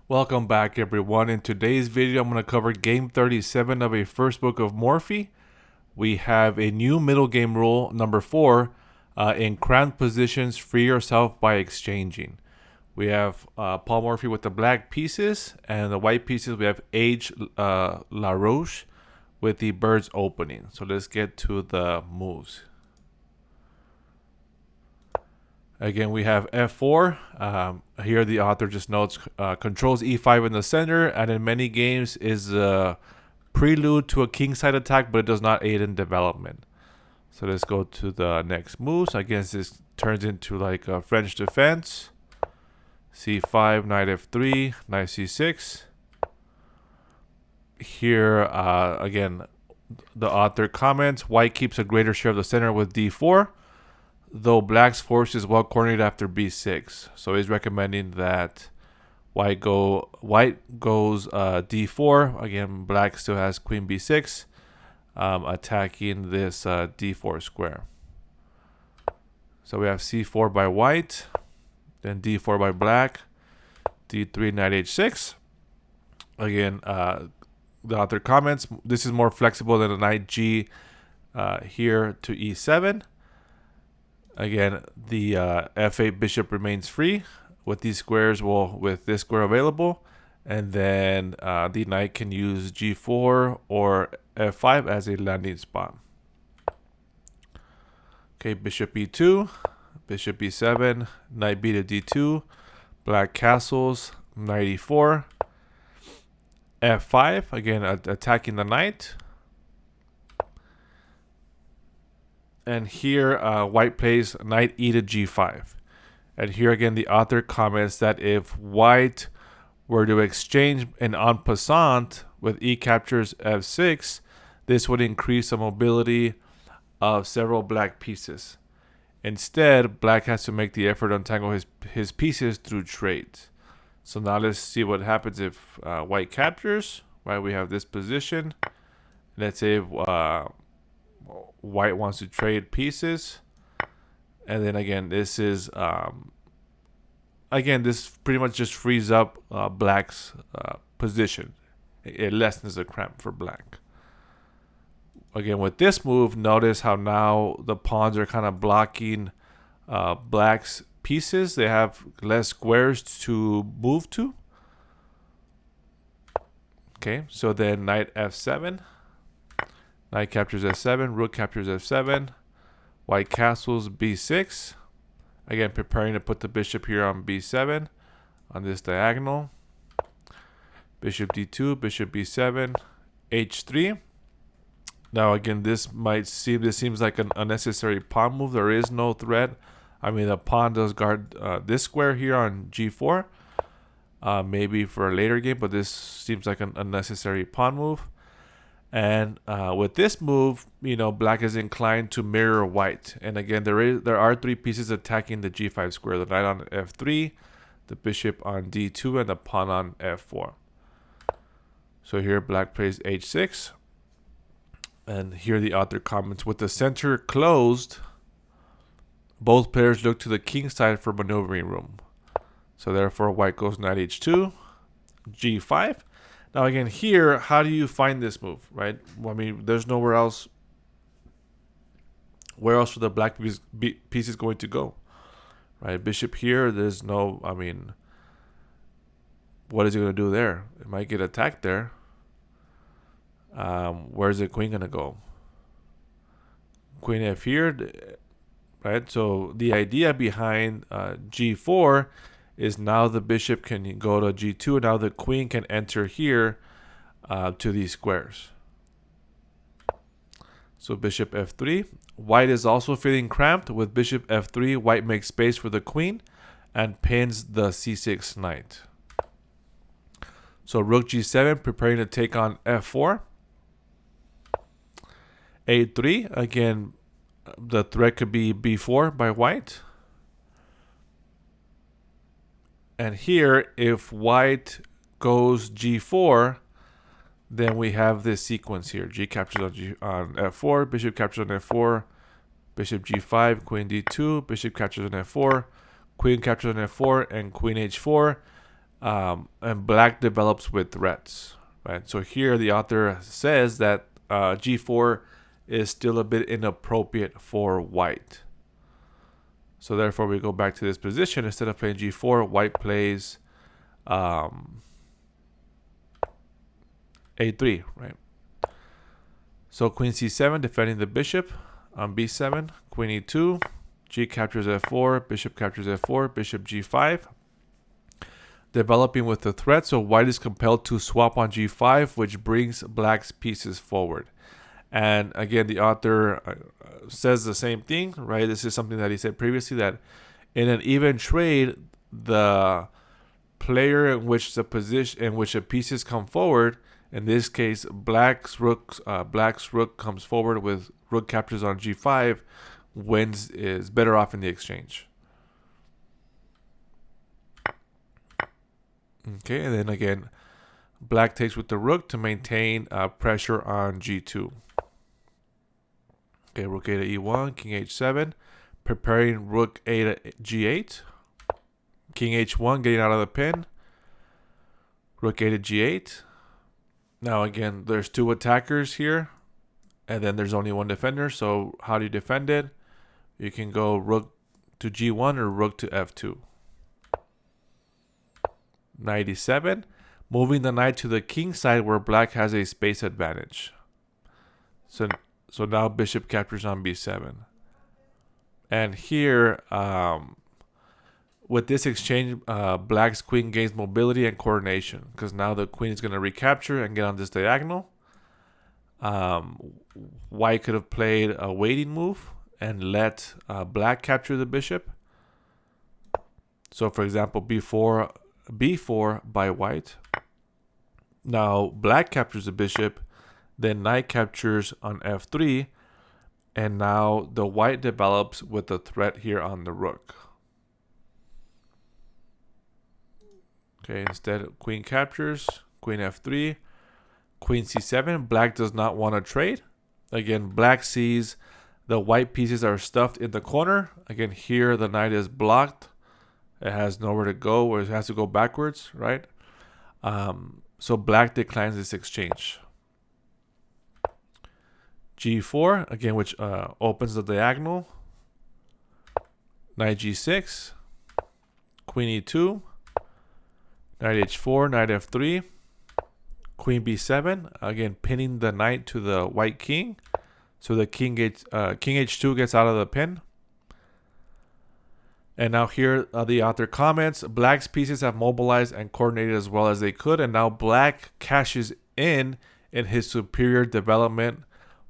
Welcome back, everyone. In today's video, I'm going to cover game 37 of a First Book of Morphy. We have a new middle game rule, number 4, in cramped positions, free yourself by exchanging. We have Paul Morphy with the black pieces, and the white pieces we have H. La Roche with the birds opening. So let's get to the moves. Again, we have f4. Here the author just notes controls e5 in the center, and in many games is a prelude to a kingside attack, but it does not aid in development. So let's go to the next moves. I guess this turns into like a French defense. c5, knight f3, knight c6. Here, again, the author comments, white keeps a greater share of the center with d4. Though black's force is well coordinated after b6, so he's recommending that white goes d4. Again, black still has queen b6, attacking this d4 square. So we have c4 by white, then d4 by black, d3, knight h6. Again, the author comments, this is more flexible than a knight g here to e7. Again, the f8 bishop remains free with these squares, with this square available. And then the knight can use g4 or f5 as a landing spot. Okay, bishop e2, bishop e7, knight b to d2, black castles, knight e4, f5, again attacking the knight. And here, white plays knight e to g5. And here again, the author comments that if white were to exchange an en passant with e captures f6, this would increase the mobility of several black pieces. Instead, black has to make the effort to untangle his pieces through trades. So now let's see what happens if white captures. Right, we have this position. Let's say if, white wants to trade pieces, and then again this is this pretty much just frees up black's position. It lessens the cramp for black. Again, with this move, notice how now the pawns are kind of blocking black's pieces. They have less squares to move to. Okay, so then knight f7. Knight captures f7, rook captures f7, white castles b6. Again, preparing to put the bishop here on b7 on this diagonal. Bishop d2, bishop b7, h3. Now again, this seems like an unnecessary pawn move. There is no threat. I mean, the pawn does guard this square here on g4. Maybe for a later game, but this seems like an unnecessary pawn move. And with this move, black is inclined to mirror white. And again, there are three pieces attacking the g5 square: the knight on f3, the bishop on d2, and the pawn on f4. So here black plays h6. And here the author comments, with the center closed, both players look to the king side for maneuvering room. So therefore white goes knight h2, g5. Now again, here, how do you find this move, right? Well, I mean, there's nowhere else. Where else are the black pieces going to go, right? Bishop here, there's no, I mean, what is he going to do there? It might get attacked there. Where's the queen going to go? Queen f here, right? So the idea behind g4 is now the bishop can go to g2, and now the queen can enter here to these squares. So bishop f3. White is also feeling cramped. With bishop f3, white makes space for the queen and pins the c6 knight. So rook g7, preparing to take on f4. a3, again, the threat could be b4 by white. And here, if white goes g4, then we have this sequence here. G captures on f4, bishop captures on f4, bishop g5, queen d2, bishop captures on f4, queen captures on f4, and queen h4. and black develops with threats, right? So here the author says that g4 is still a bit inappropriate for white. So therefore we go back to this position. Instead of playing g4, white plays a3, right? So queen c7 defending the bishop on b7, queen e2, g captures f4, bishop captures f4, bishop g5. Developing with the threat, so white is compelled to swap on g5, which brings black's pieces forward. And again, the author says the same thing, right? This is something that he said previously, that in an even trade, the player in which the position in which the pieces come forward, in this case, black's rook comes forward with rook captures on g5, wins, is better off in the exchange. Okay, and then again, black takes with the rook to maintain pressure on g2. Okay, rook a to e1, king h7, preparing rook a to g8, king h1 getting out of the pin, rook a to g8. Now again, there's two attackers here, and then there's only one defender. So how do you defend it? You can go rook to g1 or rook to f2. Knight e7, moving the knight to the king side where black has a space advantage. So now bishop captures on b7. And here, with this exchange, black's queen gains mobility and coordination, because now the queen is going to recapture and get on this diagonal. White could have played a waiting move and let black capture the bishop. So for example, b4 by white. Now black captures the bishop, then knight captures on f3, and now the white develops with the threat here on the rook. Okay, instead queen captures, queen f3, queen c7. Black does not want to trade. Again, black sees the white pieces are stuffed in the corner. Again, here the knight is blocked. It has nowhere to go, or it has to go backwards, right? So black declines this exchange. g4, again, which opens the diagonal. Knight g6, queen e2, knight h4, knight f3, queen b7, again pinning the knight to the white king. So the king h2 gets out of the pin. And now here the author comments, black's pieces have mobilized and coordinated as well as they could, and now black cashes in his superior development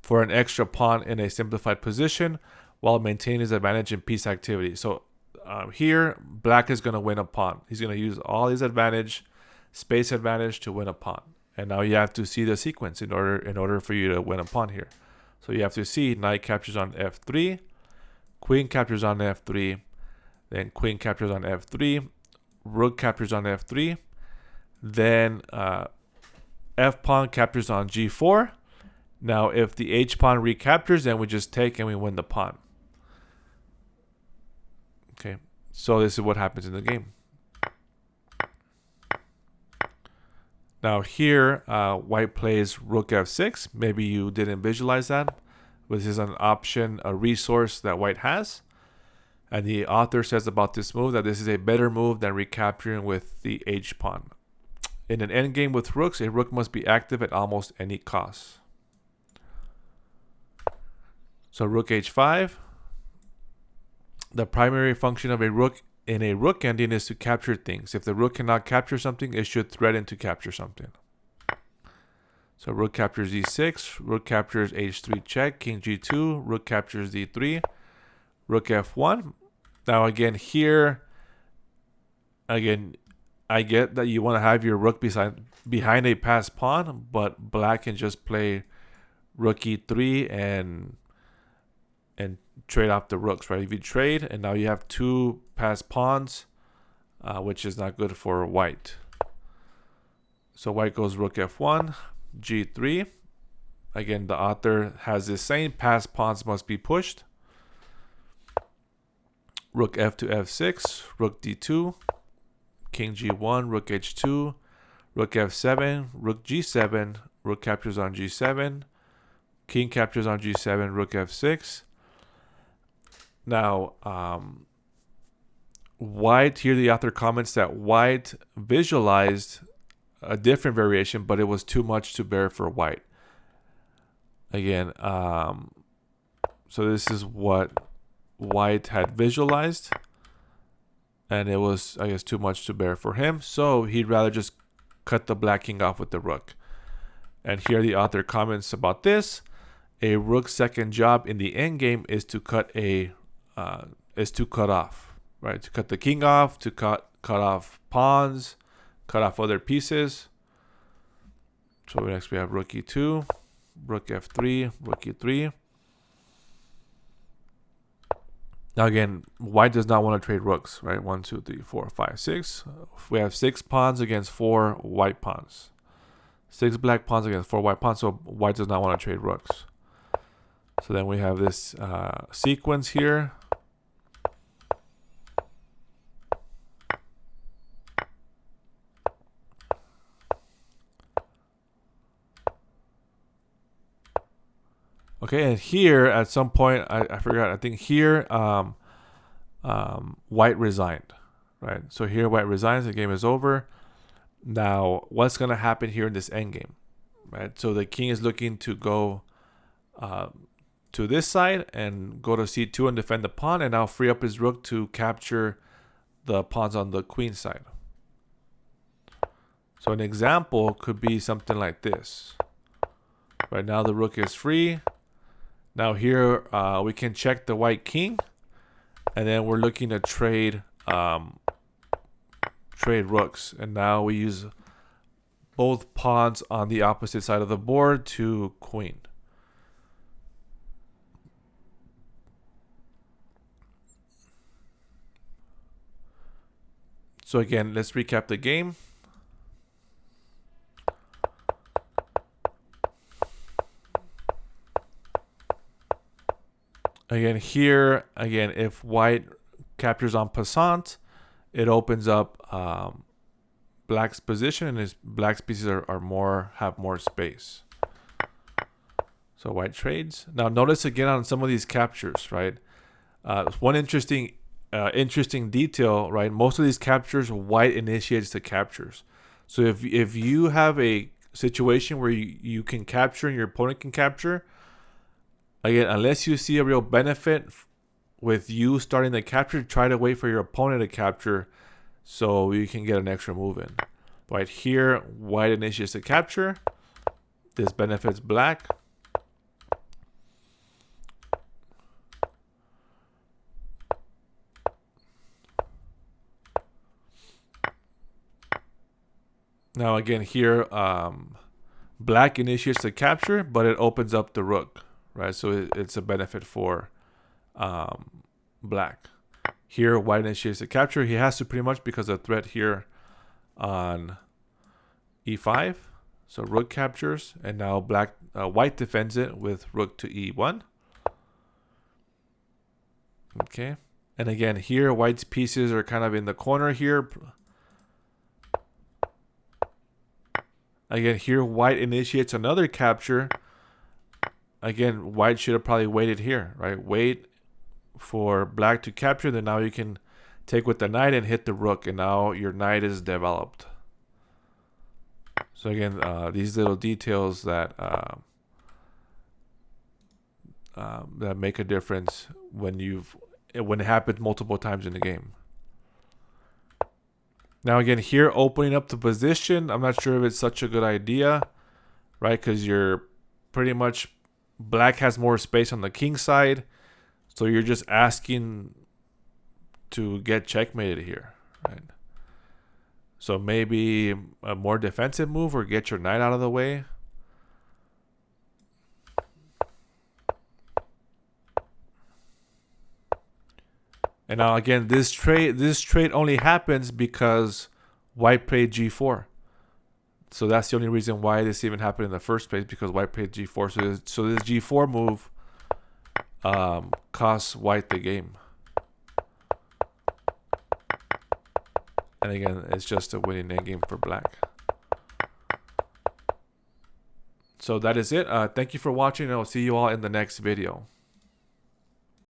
for an extra pawn in a simplified position while maintaining his advantage in piece activity. So here, black is going to win a pawn. He's going to use all his advantage, space advantage, to win a pawn. And now you have to see the sequence in order for you to win a pawn here. So you have to see knight captures on f3, queen captures on f3, then queen captures on f3, rook captures on f3, then f pawn captures on g4. Now if the h pawn recaptures, then we just take and we win the pawn. Okay, so this is what happens in the game. Now here, white plays rook f6. Maybe you didn't visualize that. This is an option, a resource that white has. And the author says about this move that this is a better move than recapturing with the h pawn. In an endgame with rooks, a rook must be active at almost any cost. So rook h5. The primary function of a rook in a rook ending is to capture things. If the rook cannot capture something, it should threaten to capture something. So rook captures e6, rook captures h3 check, king g2, rook captures d3, rook f1. Now again here, I get that you want to have your rook behind a passed pawn, but black can just play rook e3 and trade off the rooks, right? If you trade, and now you have two passed pawns, which is not good for white. So white goes rook f1, g3. Again, the author has this saying, passed pawns must be pushed. Rook f to f6, rook d2, king g1, rook h2, rook f7, rook g7, rook captures on g7, king captures on g7, rook f6. Now, white, here the author comments that white visualized a different variation, but it was too much to bear for white. Again, so this is what white had visualized, and it was, I guess, too much to bear for him, so he'd rather just cut the black king off with the rook. And here the author comments about this: a rook's second job in the endgame is to cut off, right? To cut the king off, to cut off pawns, cut off other pieces. So next we have rook e2, rook f3, rook e3. Now again, white does not want to trade rooks, right? 1, 2, 3, 4, 5, 6. We have 6 pawns against 4 white pawns. 6 black pawns against 4 white pawns, so white does not want to trade rooks. So then we have this sequence here. Okay, and here at some point, I forgot, I think here white resigned, right? So here white resigns, the game is over. Now, what's going to happen here in this endgame, right? So the king is looking to go to this side and go to c2 and defend the pawn, and now free up his rook to capture the pawns on the queen side. So an example could be something like this. Right now the rook is free. Now here we can check the white king, and then we're looking to trade rooks, and now we use both pawns on the opposite side of the board to queen. So again, let's recap the game. Again, here, if white captures en passant, it opens up black's position, and his black's pieces have more space. So white trades. Now notice again on some of these captures, right? One interesting detail, right? Most of these captures, white initiates the captures. So if you have a situation where you can capture and your opponent can capture, again, unless you see a real benefit with you starting the capture, try to wait for your opponent to capture so you can get an extra move in. Right here, white initiates the capture. This benefits black. Now again here, black initiates the capture, but it opens up the rook. Right, so it's a benefit for black. Here, white initiates the capture. He has to pretty much because of the threat here on e5. So rook captures, and now white defends it with rook to e1. Okay, and again here, white's pieces are kind of in the corner here. Again here, white initiates another capture. Again, white should have probably waited here, right? Wait for black to capture, then now you can take with the knight and hit the rook, and now your knight is developed. So again, these little details that that make a difference when it happens multiple times in the game. Now again, here opening up the position, I'm not sure if it's such a good idea, right? Because you're pretty much, black has more space on the king side, so you're just asking to get checkmated here, right? So maybe a more defensive move, or get your knight out of the way. And now again, this trade only happens because white played g4. So that's the only reason why this even happened in the first place, because white played g4. So this g4 move costs white the game. And again, it's just a winning endgame for black. So that is it. Thank you for watching, and I'll see you all in the next video.